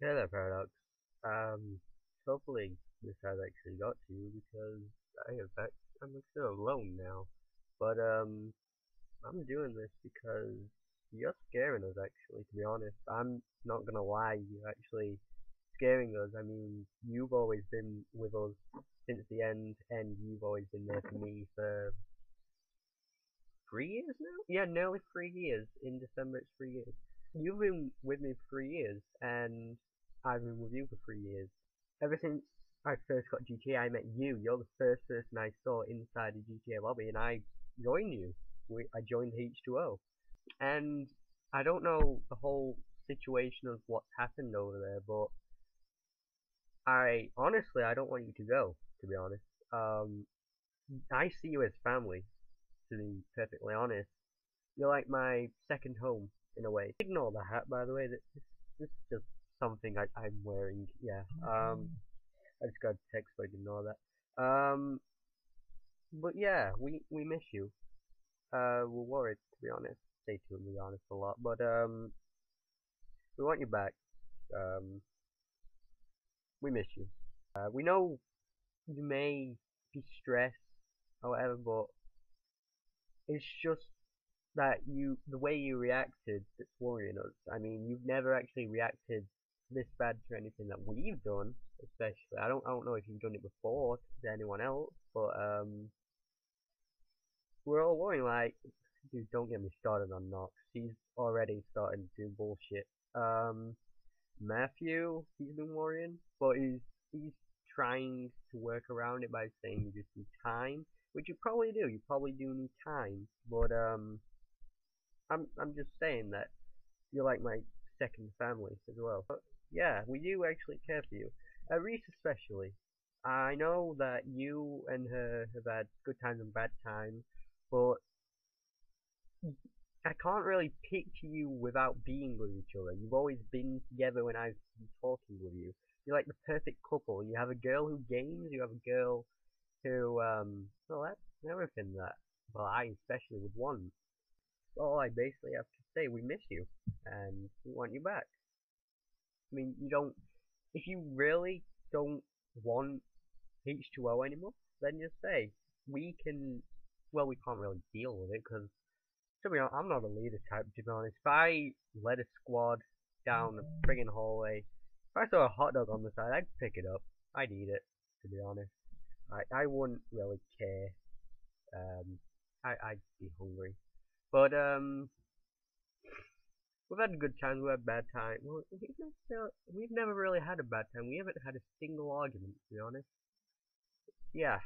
Hey there, Paradox. Hopefully this has actually got to you because I'm still alone now. But I'm doing this because you're scaring us. Actually, to be honest, I'm not gonna lie. You're actually scaring us. I mean, you've always been with us since the end, and you've always been there for me for 3 years now. Yeah, nearly 3 years. In December, it's 3 years. You've been with me for 3 years, and I've been with you for 3 years. Ever since I first got GTA, I met you. You're the first person I saw inside the GTA lobby, and I joined you. I joined H2O, and I don't know the whole situation of what's happened over there, but I don't want you to go. To be honest, I see you as family. To be perfectly honest, you're like my second home in a way. Ignore the hat, by the way. This is just something I'm wearing. Yeah. I just got a text, but ignore that. But yeah, we miss you. We're worried, to be honest. Stay tuned, to be honest, a lot. But we want you back. Um, we miss you. We know you may be stressed or whatever, but it's just that the way you reacted that's worrying us. I mean, you've never actually reacted this bad to anything that we've done, especially. I don't know if you've done it before to anyone else, but we're all worrying like, dude, don't get me started on Knox. He's already starting to do bullshit. Matthew, he's been worrying, but he's trying to work around it by saying you just need time, which you probably do. You probably do need time, but I'm just saying that you're like my second family as well. But yeah, we do actually care for you. Reese especially. I know that you and her have had good times and bad times, but I can't really picture you without being with each other. You've always been together when I've been talking with you. You're like the perfect couple. You have a girl who games, you have a girl who, well, that's everything that, well, I especially would want. All I basically have to say, we miss you, and we want you back. I mean, if you really don't want H2O anymore, then just say, we can, well, we can't really deal with it, because, to be honest, I'm not a leader type, to be honest. If I led a squad down the friggin' hallway, if I saw a hot dog on the side, I'd pick it up. I'd eat it, to be honest. I wouldn't really care. I'd be hungry. But, we've had good times, we've had bad times. Well, we've never really had a bad time. We haven't had a single argument, to be honest. Yeah,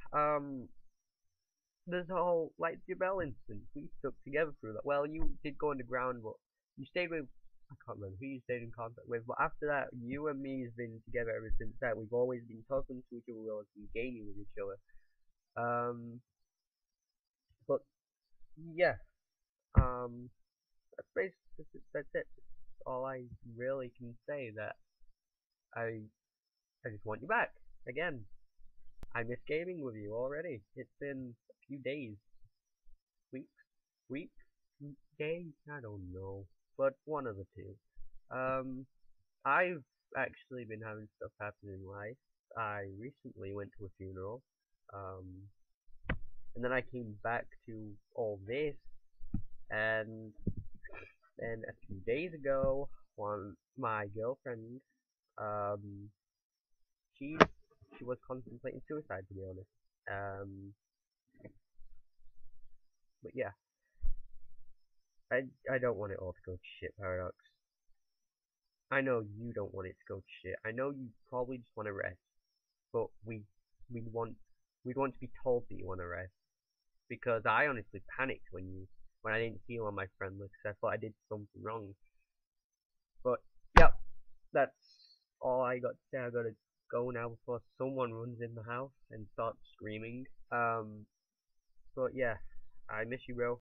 there's a whole, like, the Bell instance. We stuck together through that. Well, you did go underground, but you stayed with, I can't remember who you stayed in contact with, but after that, you and me has been together ever since that. We've always been talking to each other, we've always been gaming with each other. But, yeah, that's it. That's all I really can say. That I just want you back again. I miss gaming with you already. It's been a few days, weeks, days. I don't know, but one of the two. I've actually been having stuff happen in life. I recently went to a funeral. And then I came back to all this, and then a few days ago, my girlfriend, she was contemplating suicide, to be honest. But yeah, I don't want it all to go to shit, Paradox. I know you don't want it to go to shit. I know you probably just want to rest, but we'd want to be told that you want to rest, because I honestly panicked when I didn't see you on my friend list, because I thought I did something wrong. But yep, that's all I got to say. I gotta go now before someone runs in the house and starts screaming. But yeah, I miss you, bro.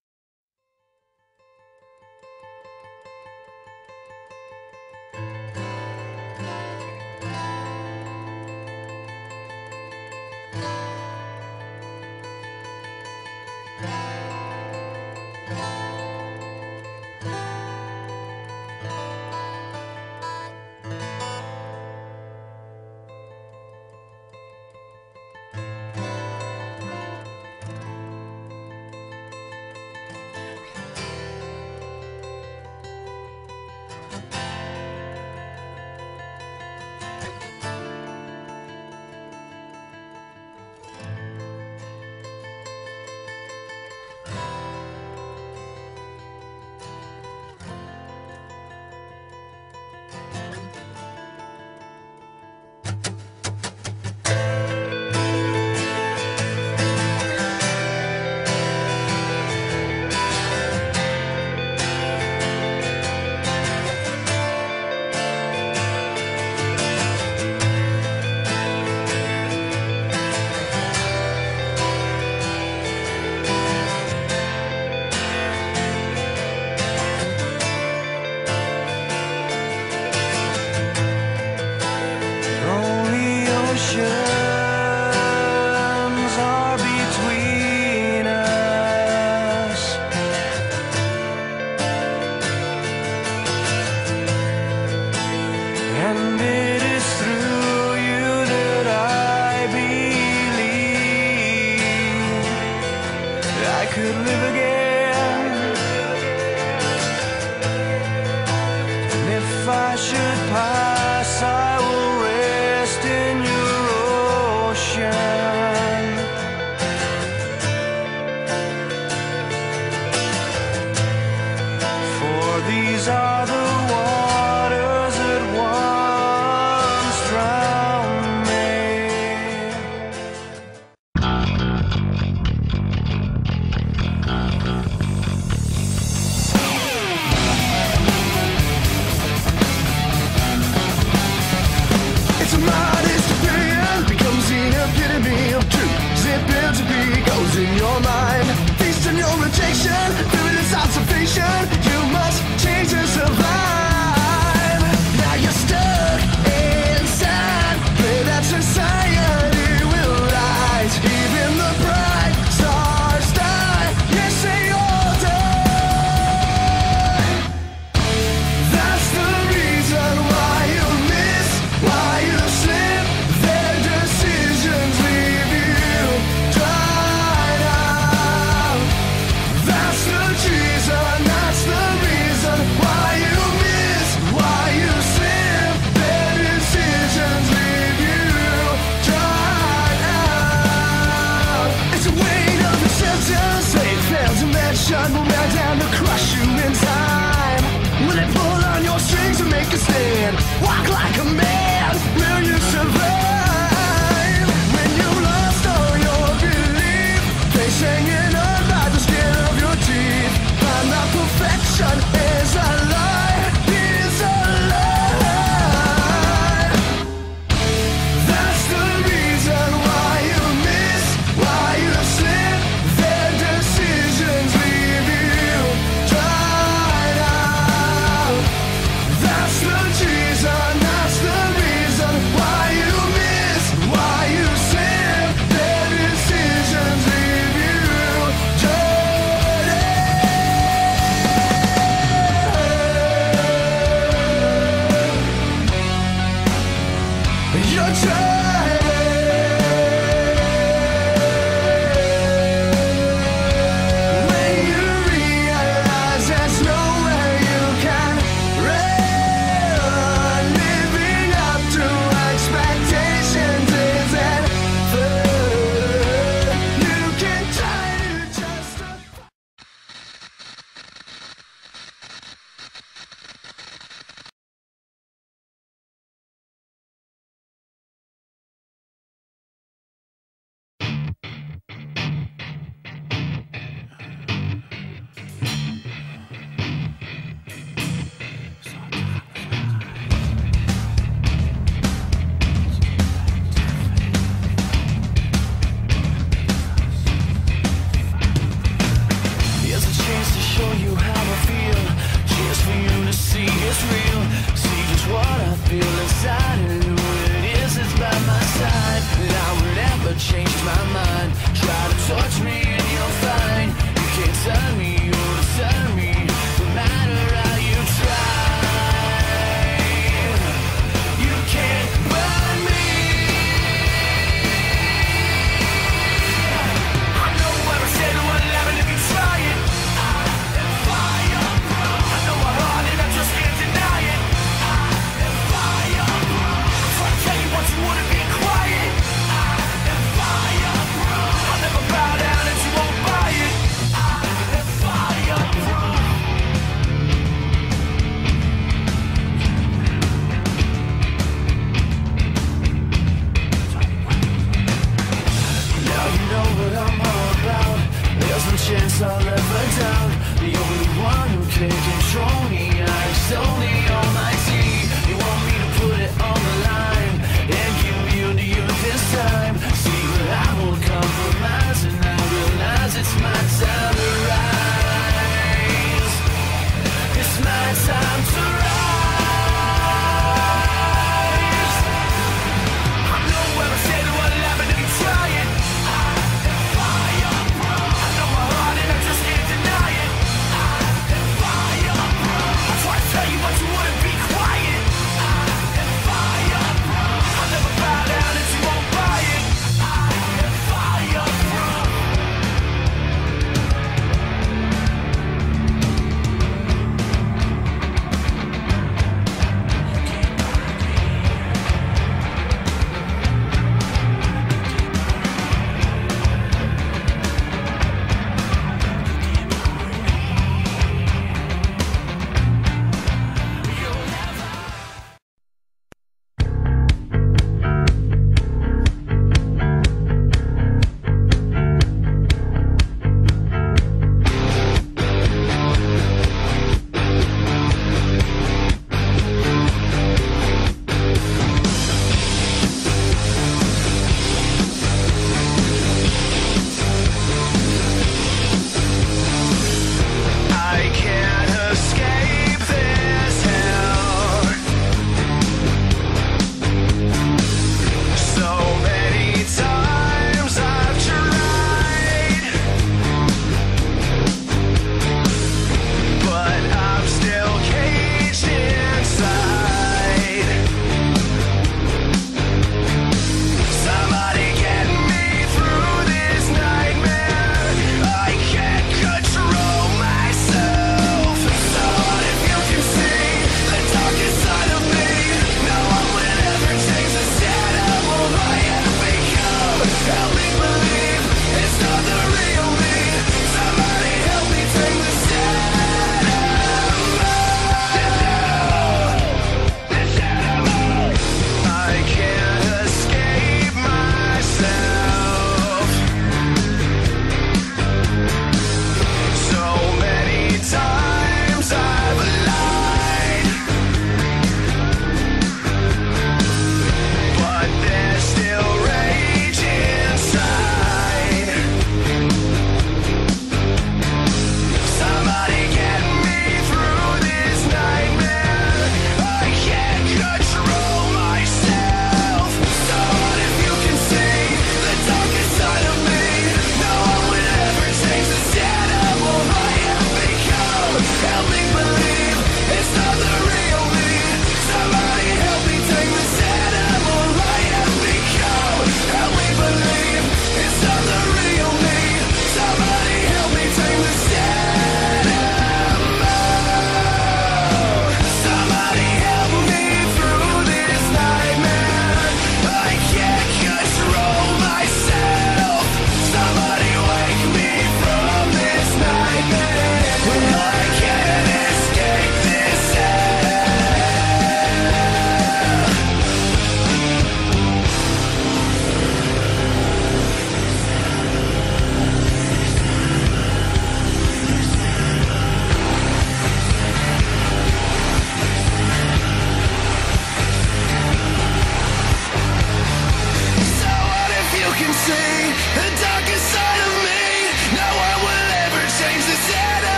in your mind, feasting your rejection, feeling its observation. You must change and survive. Now you're stuck inside, pray that society will rise. Even the bright stars die, yes they all die. That's the reason why you miss, why you slip. Their decisions leave you dried out. That's the reason why you miss, why you slip. Their decisions leave you dried out. It's a weight of acceptance, fate fails to mention, will melt down to crush you in time. Will it pull on your strings and make a stand? Walk like a man, will you survive? When you lost all your belief, face hanging on by the skin of your teeth. Find that perfection is a lie, is a lie. That's the reason why you miss, why you slip. Their decisions leave you dried out. That's the reason why you miss, why you slip. Their decisions leave you dried out.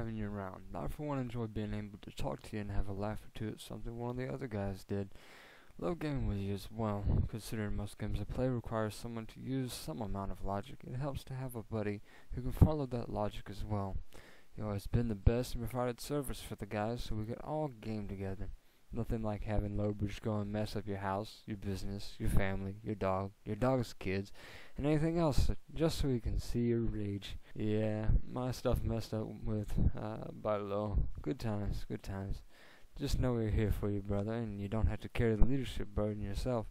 having you around. I for one enjoy being able to talk to you and have a laugh or two at something one of the other guys did. Love gaming with you as well, considering most games I play require someone to use some amount of logic. It helps to have a buddy who can follow that logic as well. You've always been the best and provided service for the guys so we could all game together. Nothing like having Lowbridge go and mess up your house, your business, your family, your dog's kids, and anything else, just so we can see your rage. Yeah, my stuff messed up with, by low. Good times, good times. Just know we're here for you, brother, and you don't have to carry the leadership burden yourself.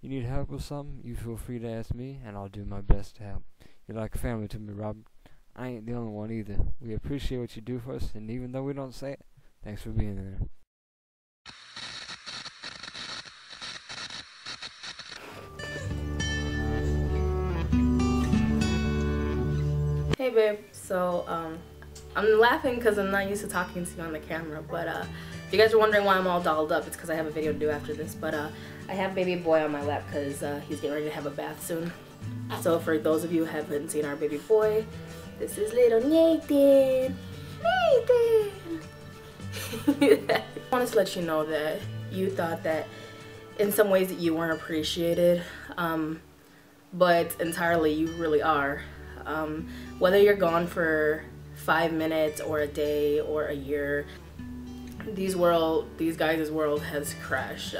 You need help with something, you feel free to ask me, and I'll do my best to help. You're like family to me, Robert. I ain't the only one either. We appreciate what you do for us, and even though we don't say it, thanks for being there. Hey babe, so I'm laughing because I'm not used to talking to you on the camera, but if you guys are wondering why I'm all dolled up, it's because I have a video to do after this. But I have baby boy on my lap because he's getting ready to have a bath soon. So for those of you who haven't seen our baby boy, this is little Nathan. I wanted to let you know that you thought that in some ways that you weren't appreciated, but entirely you really are. Whether you're gone for 5 minutes or a day or a year, these guys' world has crashed.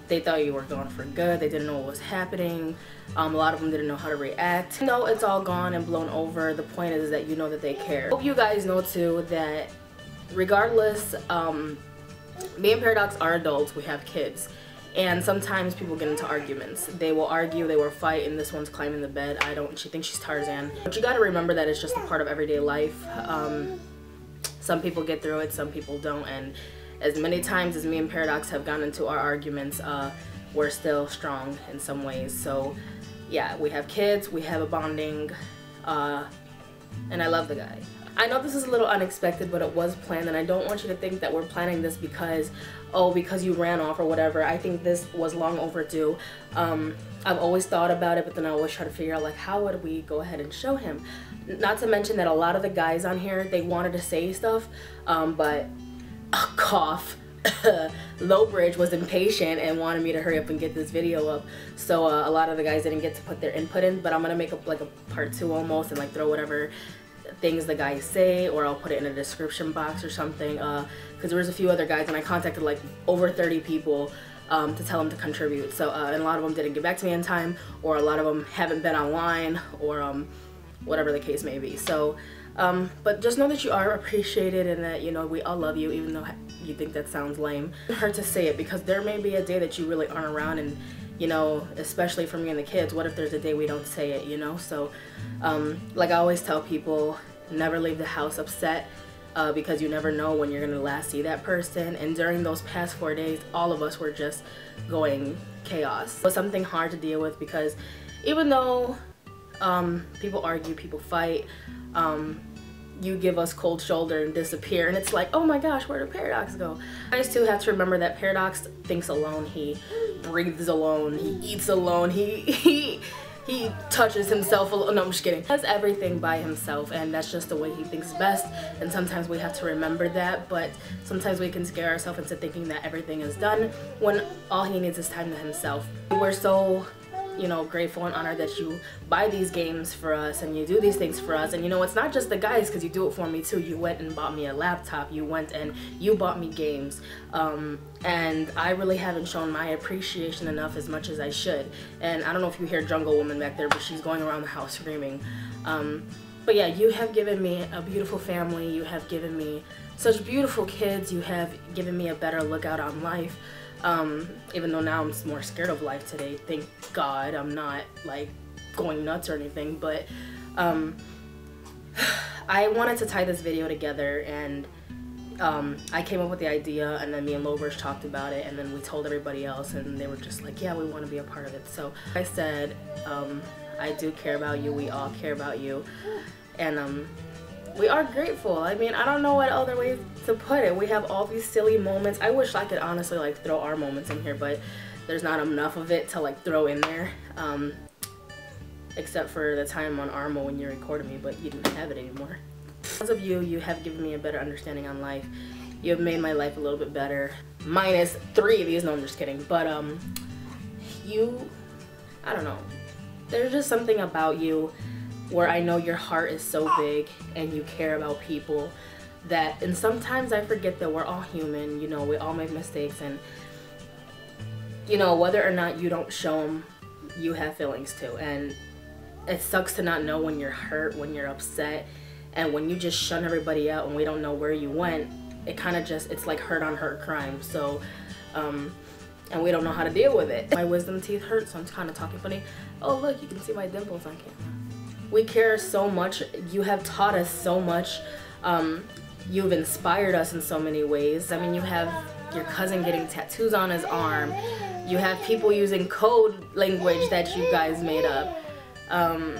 They thought you were gone for good. They didn't know what was happening. A lot of them didn't know how to react. No, it's all gone and blown over. The point is that you know that they care. Hope you guys know too that regardless, me and Paradox are adults. We have kids. And sometimes people get into arguments. They will argue, they will fight, and this one's climbing the bed. She thinks she's Tarzan. But you gotta remember that it's just a part of everyday life. Some people get through it, some people don't. And as many times as me and Paradox have gotten into our arguments, we're still strong in some ways. So yeah, we have kids, we have a bonding, and I love the guy. I know this is a little unexpected, but it was planned, and I don't want you to think that we're planning this because, oh, because you ran off or whatever. I think this was long overdue. I've always thought about it, but then I always try to figure out, like, how would we go ahead and show him? Not to mention that a lot of the guys on here, they wanted to say stuff, but cough. Lowbridge was impatient and wanted me to hurry up and get this video up, so a lot of the guys didn't get to put their input in, but I'm gonna make up like a part 2 almost and like throw whatever things the guys say, or I'll put it in a description box or something, because there was a few other guys and I contacted like over 30 people to tell them to contribute, so and a lot of them didn't get back to me in time, or a lot of them haven't been online, or whatever the case may be. So but just know that you are appreciated and that, you know, we all love you, even though you think that sounds lame. It's hard to say it because there may be a day that you really aren't around, and you know, especially for me and the kids, what if there's a day we don't say it, you know? So like I always tell people, never leave the house upset, because you never know when you're gonna last see that person. And during those past 4 days, all of us were just going chaos. It was something hard to deal with because even though people argue, people fight, you give us cold shoulder and disappear, and it's like, oh my gosh, where did Paradox go? You guys too have to remember that Paradox thinks alone, he breathes alone, he eats alone, he touches himself alone. No, I'm just kidding. He does everything by himself, and that's just the way he thinks best, and sometimes we have to remember that, but sometimes we can scare ourselves into thinking that everything is done when all he needs is time to himself. We're so, you know, grateful and honored that you buy these games for us and you do these things for us. And you know, it's not just the guys, because you do it for me too. You went and bought me a laptop, you went and you bought me games, and I really haven't shown my appreciation enough as much as I should. And I don't know if you hear Jungle Woman back there, but she's going around the house screaming. But yeah, you have given me a beautiful family, you have given me such beautiful kids, you have given me a better lookout on life. Even though now I'm more scared of life today, thank God I'm not like going nuts or anything, but I wanted to tie this video together, and I came up with the idea, and then me and Lowbridge talked about it, and then we told everybody else, and they were just like, yeah, we want to be a part of it. So I said, I do care about you, we all care about you, and we are grateful. I mean, I don't know what other way to put it. We have all these silly moments. I wish I could honestly like throw our moments in here, but there's not enough of it to like throw in there. Except for the time on Armo when you recorded me, but you didn't have it anymore. Because of you, you have given me a better understanding on life. You have made my life a little bit better. Minus 3 of these, no, I'm just kidding. But you, I don't know. There's just something about you where I know your heart is so big and you care about people that, and sometimes I forget that we're all human, you know, we all make mistakes, and you know, whether or not you don't show them, you have feelings too, and it sucks to not know when you're hurt, when you're upset, and when you just shun everybody out and we don't know where you went. It kind of just, it's like hurt on hurt crime. So and we don't know how to deal with it. My wisdom teeth hurt, so I'm kind of talking funny. Oh look, you can see my dimples on camera. We care so much. You have taught us so much. You've inspired us in so many ways. I mean, you have your cousin getting tattoos on his arm. You have people using code language that you guys made up. And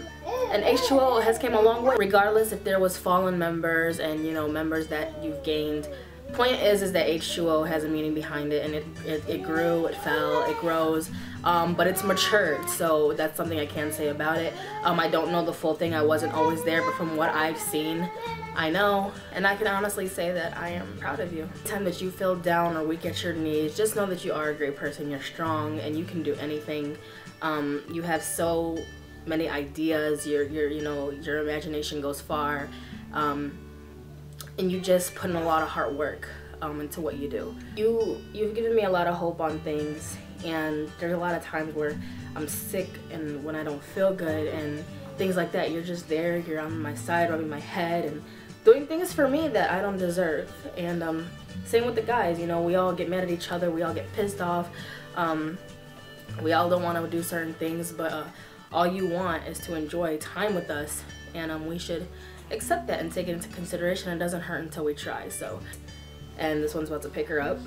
H2O has came a long way. Regardless if there was fallen members and, you know, members that you've gained. Point is that H2O has a meaning behind it, and it grew, it fell, it grows, but it's matured, so that's something I can say about it. I don't know the full thing, I wasn't always there, but from what I've seen, I know, and I can honestly say that I am proud of you. Anytime that you feel down or weak at your knees, just know that you are a great person, you're strong, and you can do anything. You have so many ideas, you know, your imagination goes far. And you just put in a lot of hard work into what you do. You've given me a lot of hope on things, and there's a lot of times where I'm sick and when I don't feel good and things like that. You're just there, you're on my side, rubbing my head and doing things for me that I don't deserve. And same with the guys, you know, we all get mad at each other, we all get pissed off, we all don't want to do certain things, but all you want is to enjoy time with us, and we should accept that and take it into consideration. It doesn't hurt until we try. So, and this one's about to pick her up.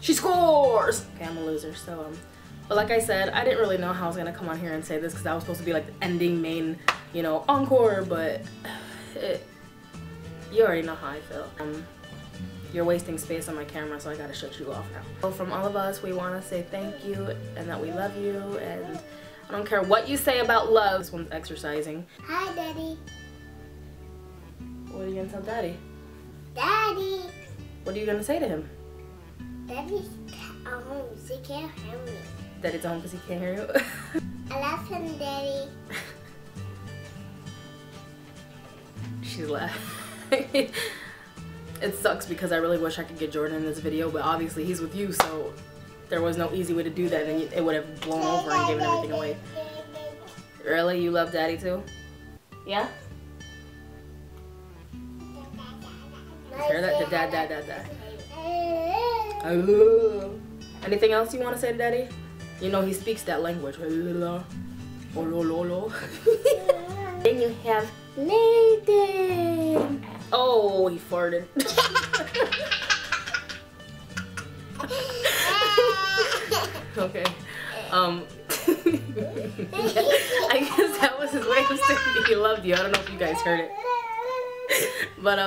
She scores! Okay, I'm a loser. So but like I said, I didn't really know how I was gonna come on here and say this because I was supposed to be like the ending main, you know, encore, but you already know how I feel. You're wasting space on my camera, so I gotta shut you off now. So from all of us, we want to say thank you and that we love you, and I don't care what you say about love. This one's exercising. Hi, Daddy. What are you gonna tell Daddy? Daddy. What are you gonna say to him? Daddy's at home. He can't hear me. Daddy's at home because he can't hear you? I love him, Daddy. She's laughing. It sucks because I really wish I could get Jordan in this video, but obviously he's with you, so there was no easy way to do that, and it would have blown over and given everything away. Really? You love Daddy too? Yeah? Hear that? The dad. Anything else you want to say to Daddy? You know he speaks that language. Then you have Nathan. Oh, he farted. Okay. I guess that was his way of saying he loved you. I don't know if you guys heard it. But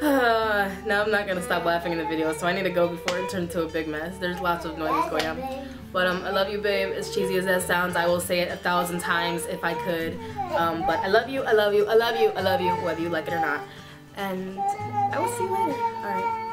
now I'm not gonna stop laughing in the video, so I need to go before it turns into a big mess. There's lots of noises going on. But I love you, babe. As cheesy as that sounds, I will say it 1,000 times if I could. But I love you, I love you, I love you, I love you, whether you like it or not. And I will see you later. Alright.